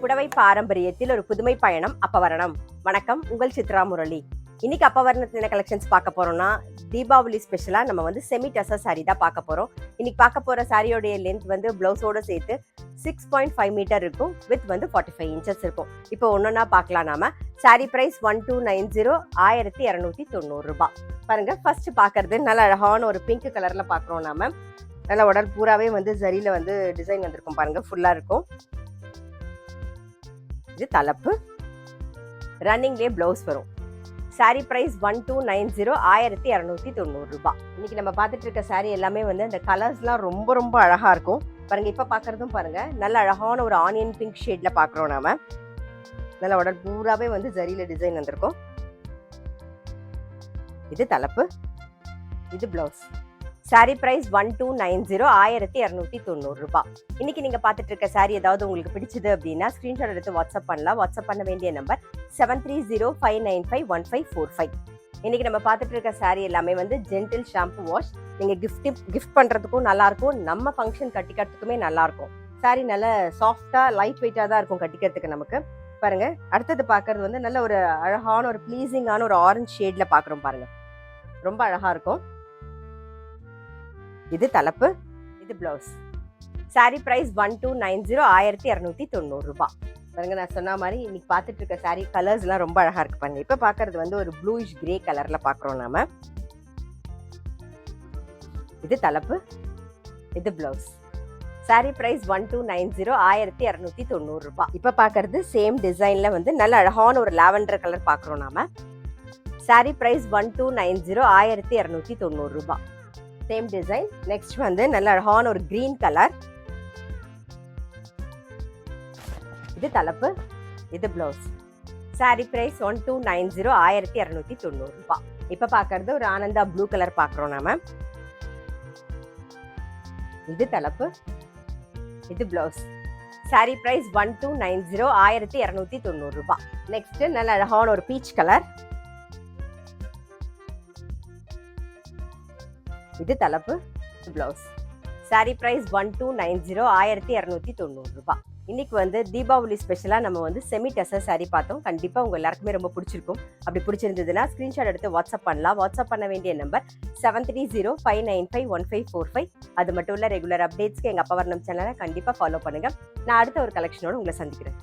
புடவை பாரம்பரியத்தில் ஒரு புதுமை பயணம் அப்பவரணம். வணக்கம், உங்கள் சித்ரா முரளி. இன்னைக்கு அப்பவரணத்தின கலெக்ஷன்ஸ் பார்க்க போறோம்னா தீபாவளி ஸ்பெஷலா நம்ம வந்து செமி டசர் சாரி தான் பார்க்க போறோம். இன்னைக்கு பார்க்க போற சாரியோடைய லென்த் வந்து பிளவுஸோட சேர்த்து 6.5 மீட்டர் இருக்கும். வித் வந்து 45 இன்ச்சஸ் இருக்கும். இப்போ ஒன்னொன்னா பார்க்கலாம். நாம சாரி பிரைஸ் 1290, 1290 ரூபாய். பாருங்க, ஃபர்ஸ்ட் பாக்குறது நல்ல அழகான ஒரு பிங்க் கலர்ல பாக்குறோம். நாம நல்ல உடல் பூராவே வந்து ஜரியில வந்து டிசைன் வந்திருக்கும். பாருங்க, ஃபுல்லா இருக்கும். இது தலைப்பு, ரன்னிங்லேயே பிளவுஸ் வரும். சாரி பிரைஸ் 1290, 1290 ரூபாய். இன்னைக்கு நம்ம பார்த்துட்டு இருக்க சாரி எல்லாமே வந்து அந்த கலர்ஸ்லாம் ரொம்ப ரொம்ப அழகா இருக்கும். பாருங்க, இப்ப பாக்குறதும் பாருங்க நல்ல அழகான ஒரு ஆனியன் பிங்க் ஷேட்ல பாக்குறோம். நாம நல்ல உடல் பூராவே வந்து ஜரியில டிசைன் வந்திருக்கும். இது தலைப்பு, இது பிளவுஸ். சாரி பிரைஸ் 1290, 1290 ரூபாய். இன்னைக்கு நீங்க பார்த்துட்டு இருக்க சாரி ஏதாவது உங்களுக்கு பிடிச்சது அப்படின்னா ஸ்கிரீன்ஷாட் எடுத்து வாட்ஸ்அப் பண்ணலாம். வாட்ஸ்அப் பண்ண வேண்டிய நம்பர் 7305951545. இன்னைக்கு நம்ம பார்த்துட்டு இருக்க சாரி எல்லாமே வந்து ஜென்டில் ஷாம்பு வாஷ். நீங்க கிஃப்ட் பண்றதுக்கும் நல்லா இருக்கும், நம்ம ஃபங்க்ஷன் கட்டிக்கிறதுக்குமே நல்லா இருக்கும். சாரி நல்ல சாஃப்டா லைட் வெயிட்டா தான் இருக்கும் கட்டிக்கிறதுக்கு நமக்கு. பாருங்க, அடுத்தது பாக்குறது வந்து நல்ல ஒரு அழகான ஒரு ப்ளீசிங்கான ஒரு ஆரஞ்சு ஷேட்ல பாக்குறோம். பாருங்க, ரொம்ப அழகா இருக்கும். இது தலைப்பு, இது பிளவுஸ். சாரி பிரைஸ் 1290, 1290 ரூபாய். பாருங்க, நான் சொன்ன மாதிரி இன்னைக்கு பார்த்துட்டு இருக்க சாரி கலர்ஸ் எல்லாம் ரொம்ப அழகா இருக்கு. பாருங்க, இப்ப பாக்குறது வந்து ஒரு ப்ளூயிஷ் கிரே கலர்ல பாக்குறோம் நாம. இது தலைப்பு, இது பிளவுஸ். சாரி பிரைஸ் 1290, 1290 ரூபாய். இப்ப பாக்குறது சேம் டிசைன்ல வந்து நல்ல அழகான ஒரு லாவெண்டர் கலர் பாக்குறோம் நாம. சாரி பிரைஸ் 1290, 1290 ரூபாய். Same design. நெக்ஸ்ட் வந்து நல்ல அழகான ஒரு கிரீன் கலர். இது தலைப்பு, இது பிளவுஸ். சாரி பிரைஸ் 1290, 1290 ரூபாய். இப்ப பாக்குறது ஒரு ஆனந்தா ப்ளூ கலர் பாக்குறோம் நாம. இது தலைப்பு, இது பிளவுஸ். சாரி பிரைஸ் 1290, 1290 ரூபாய். நெக்ஸ்ட் நல்ல அழகான ஒரு பீச் கலர். இது தலைப்பு, பிளவுஸ். சாரி பிரைஸ் 1290, 1290 ரூபாய். இன்னைக்கு வந்து தீபாவளி ஸ்பெஷலா நம்ம வந்து செமி டசர் சாரி பார்த்தோம். கண்டிப்பா உங்க எல்லாருக்குமே ரொம்ப பிடிச்சிருக்கும். அப்படி பிடிச்சிருந்ததுன்னா ஸ்கிரீன்ஷாட் எடுத்து வாட்ஸ்அப் பண்ணலாம். வாட்ஸ்அப் பண்ண வேண்டிய நம்பர் 7305951545. அது மட்டும் இல்ல, ரெகுலர் அப்டேட்ஸ்க்கு எங்க அப்பவரணம் சேனலை கண்டிப்பா ஃபாலோ பண்ணுங்க. நான் அடுத்த ஒரு கலெக்ஷனோட உங்களை சந்திக்கிறேன்.